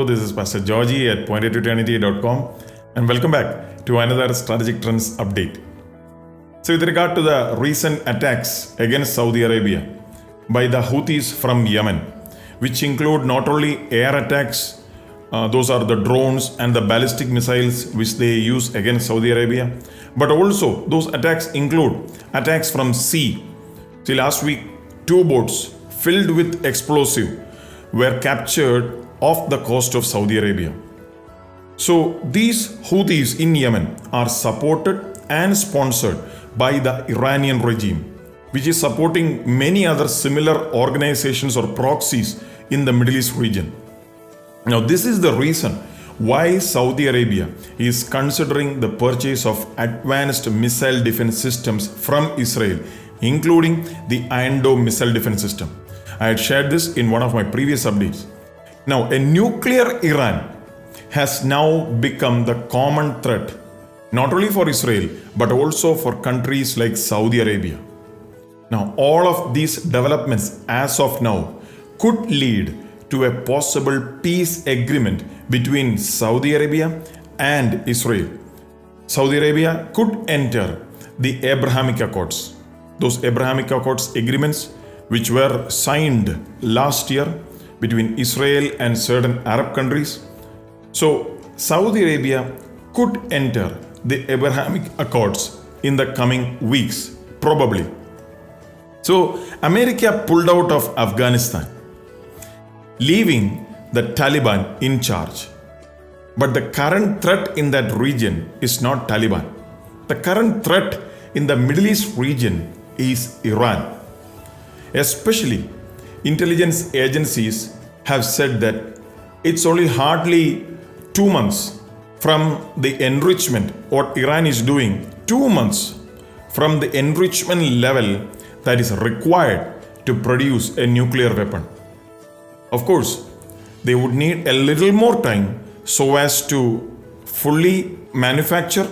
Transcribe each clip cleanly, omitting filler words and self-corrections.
this is Pastor Georgie at pointed2eternity.com and welcome back to another Strategic Trends update. So with regard to the recent attacks against Saudi Arabia by the Houthis from Yemen, which include not only air attacks, those are the drones and the ballistic missiles which they use against Saudi Arabia, but also those attacks include attacks from sea. See, last week, 2 boats filled with explosive were captured off the coast of Saudi Arabia. So these Houthis in Yemen are supported and sponsored by the Iranian regime, which is supporting many other similar organizations or proxies in the Middle East region. Now, this is the reason why Saudi Arabia is considering the purchase of advanced missile defense systems from Israel, including the Iron Dome missile defense system. I had shared this in one of my previous updates. Now, a nuclear Iran has now become the common threat, not only for Israel, but also for countries like Saudi Arabia. Now, all of these developments as of now could lead to a possible peace agreement between Saudi Arabia and Israel. Saudi Arabia could enter the Abrahamic Accords. Those Abrahamic Accords agreements which were signed last year between Israel and certain Arab countries. So Saudi Arabia could enter the Abrahamic Accords in the coming weeks, probably. So America pulled out of Afghanistan, leaving the Taliban in charge. But the current threat in that region is not Taliban. The current threat in the Middle East region is Iran. Especially, intelligence agencies have said that it's only hardly 2 months from the enrichment, what Iran is doing, 2 months from the enrichment level that is required to produce a nuclear weapon. Of course, they would need a little more time so as to fully manufacture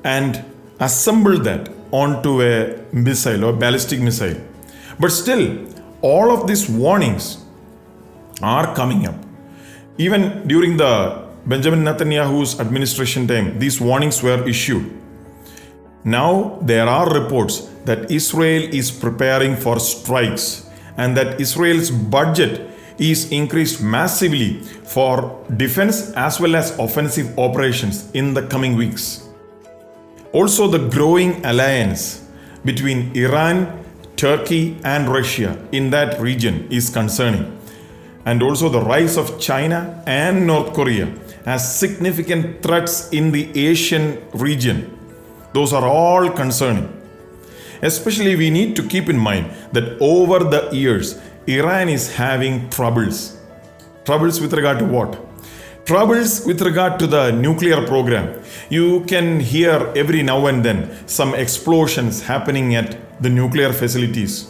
and assemble that onto a missile or ballistic missile. But still, all of these warnings are coming up. Even during the Benjamin Netanyahu's administration time, these warnings were issued. Now there are reports that Israel is preparing for strikes and that Israel's budget is increased massively for defense as well as offensive operations in the coming weeks. Also, the growing alliance between Iran, Turkey and Russia in that region is concerning. And also the rise of China and North Korea as significant threats in the Asian region. Those are all concerning. Especially we need to keep in mind that over the years, Iran is having troubles. Troubles with regard to what? Troubles with regard to the nuclear program. You can hear every now and then some explosions happening at the nuclear facilities.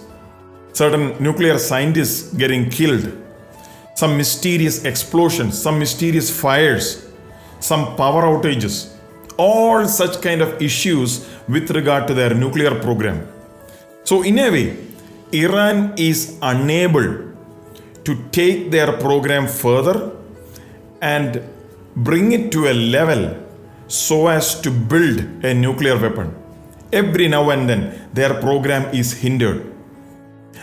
Certain nuclear scientists getting killed. Some mysterious explosions, some mysterious fires, some power outages. All such kind of issues with regard to their nuclear program. So in a way, Iran is unable to take their program further and bring it to a level so as to build a nuclear weapon. Every now and then their program is hindered.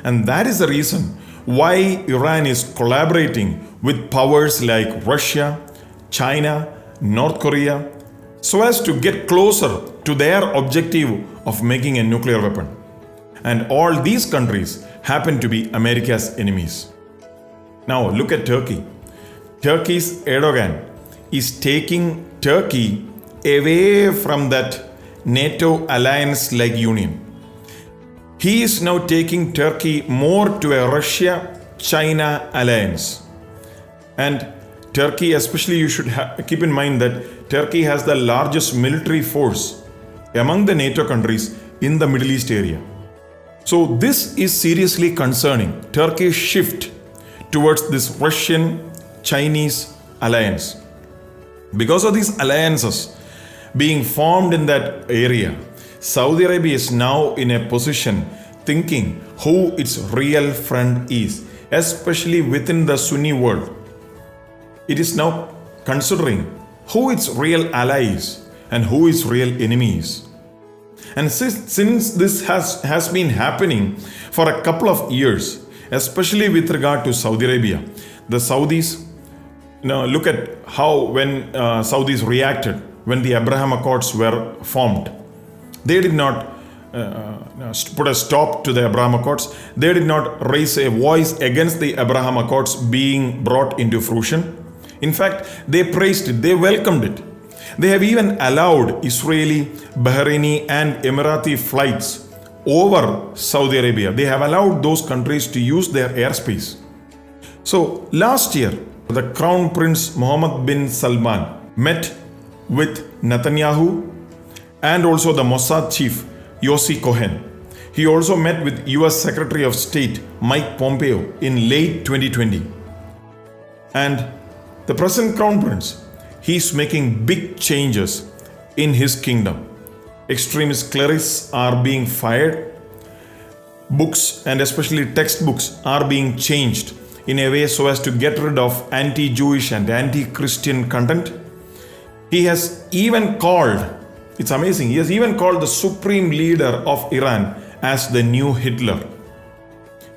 And that is the reason why Iran is collaborating with powers like Russia, China, North Korea, so as to get closer to their objective of making a nuclear weapon. And all these countries happen to be America's enemies. Now look at Turkey. Turkey's Erdogan is taking Turkey away from that NATO alliance-like union. He is now taking Turkey more to a Russia-China alliance. And Turkey, especially, you should keep in mind that Turkey has the largest military force among the NATO countries in the Middle East area. So this is seriously concerning Turkey's shift towards this Russian-Chinese alliance. Because of these alliances being formed in that area, Saudi Arabia is now in a position thinking who its real friend is, especially within the Sunni world. it is now considering who its real allies and who its real enemies. And since this has been happening for a couple of years, especially with regard to Saudi Arabia, the Saudis, look at how when Saudis reacted when the Abraham Accords were formed. They did not put a stop to the Abraham Accords. They did not raise a voice against the Abraham Accords being brought into fruition. In fact, they praised it, they welcomed it. They have even allowed Israeli, Bahraini, and Emirati flights over Saudi Arabia. They have allowed those countries to use their airspace. So last year, the Crown Prince Mohammed bin Salman met with Netanyahu and also the Mossad chief Yossi Cohen. He also met with US Secretary of State Mike Pompeo in late 2020. And the present Crown Prince, he's making big changes in his kingdom. Extremist clerics are being fired. Books and especially textbooks are being changed in a way so as to get rid of anti-Jewish and anti-Christian content. He has even called, it's amazing, he has even called the supreme leader of Iran as the new Hitler.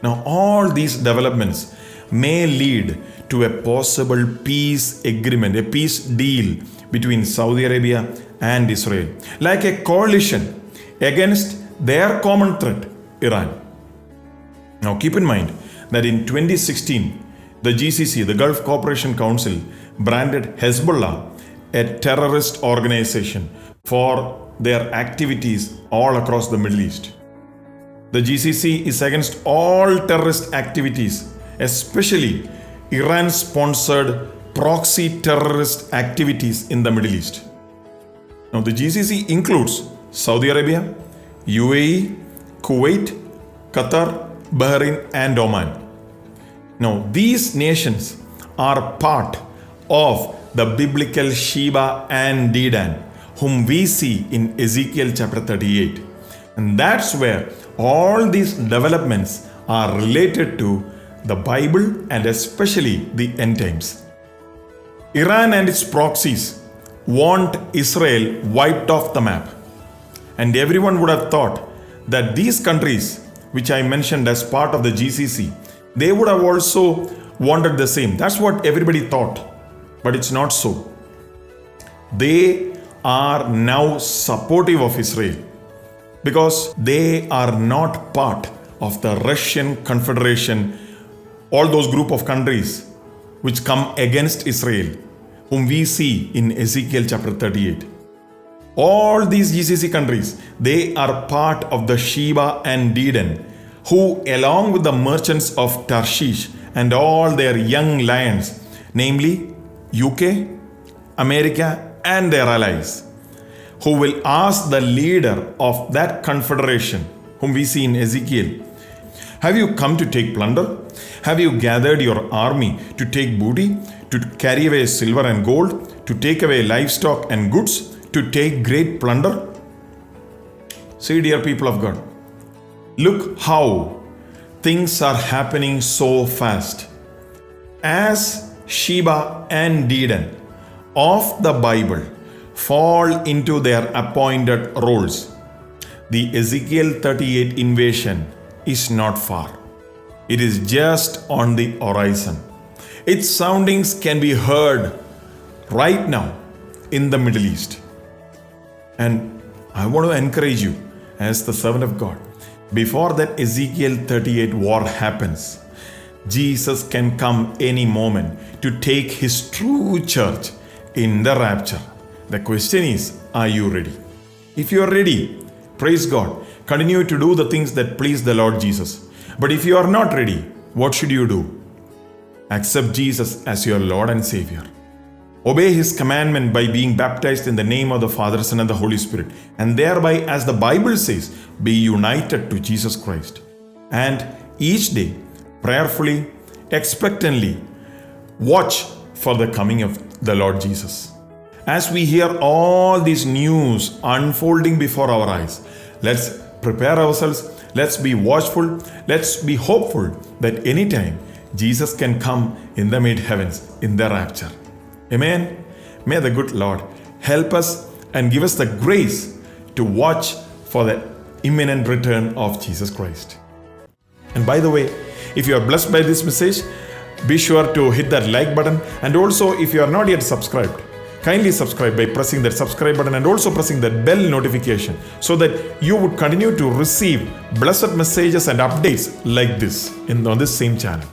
Now, all these developments may lead to a possible peace agreement, a peace deal between Saudi Arabia and Israel, like a coalition against their common threat, Iran. Now, keep in mind that in 2016, the GCC, the Gulf Cooperation Council, branded Hezbollah a terrorist organization for their activities all across the Middle East. The GCC is against all terrorist activities, especially Iran-sponsored proxy terrorist activities in the Middle East. Now, the GCC includes Saudi Arabia, UAE, Kuwait, Qatar, Bahrain, and Oman. Now, these nations are part of the biblical Sheba and Dedan, whom we see in Ezekiel chapter 38. And that's where all these developments are related to the Bible and especially the end times. Iran and its proxies want Israel wiped off the map. And everyone would have thought that these countries, which I mentioned as part of the GCC, they would have also wanted the same. That's what everybody thought. But it's not so. They are now supportive of Israel because they are not part of the Russian Confederation, all those group of countries which come against Israel, whom we see in Ezekiel chapter 38. All these GCC countries, they are part of the Sheba and Dedan, who along with the merchants of Tarshish and all their young lions, namely UK, America and their allies, who will ask the leader of that confederation, whom we see in Ezekiel, have you come to take plunder? Have you gathered your army to take booty, to carry away silver and gold, to take away livestock and goods, to take great plunder? See, dear people of God, look how things are happening so fast. As Sheba and Dedan of the Bible fall into their appointed roles, the Ezekiel 38 invasion is not far. It is just on the horizon. Its soundings can be heard right now in the Middle East. And I want to encourage you as the servant of God, before that Ezekiel 38 war happens, Jesus can come any moment to take his true church in the rapture. The question is, are you ready? If you are ready, praise God, continue to do the things that please the Lord Jesus. But if you are not ready, what should you do? Accept Jesus as your Lord and Savior. Obey his commandment by being baptized in the name of the Father, Son, and the Holy Spirit, and thereby, as the Bible says, be united to Jesus Christ. And each day, prayerfully, expectantly, watch for the coming of the Lord Jesus. As we hear all these news unfolding before our eyes, let's prepare ourselves, let's be watchful, let's be hopeful that anytime Jesus can come in the mid heavens in the rapture. Amen. May the good Lord help us and give us the grace to watch for the imminent return of Jesus Christ. And by the way, if you are blessed by this message, be sure to hit that like button. And also, if you are not yet subscribed, kindly subscribe by pressing that subscribe button and also pressing that bell notification so that you would continue to receive blessed messages and updates like this on this same channel.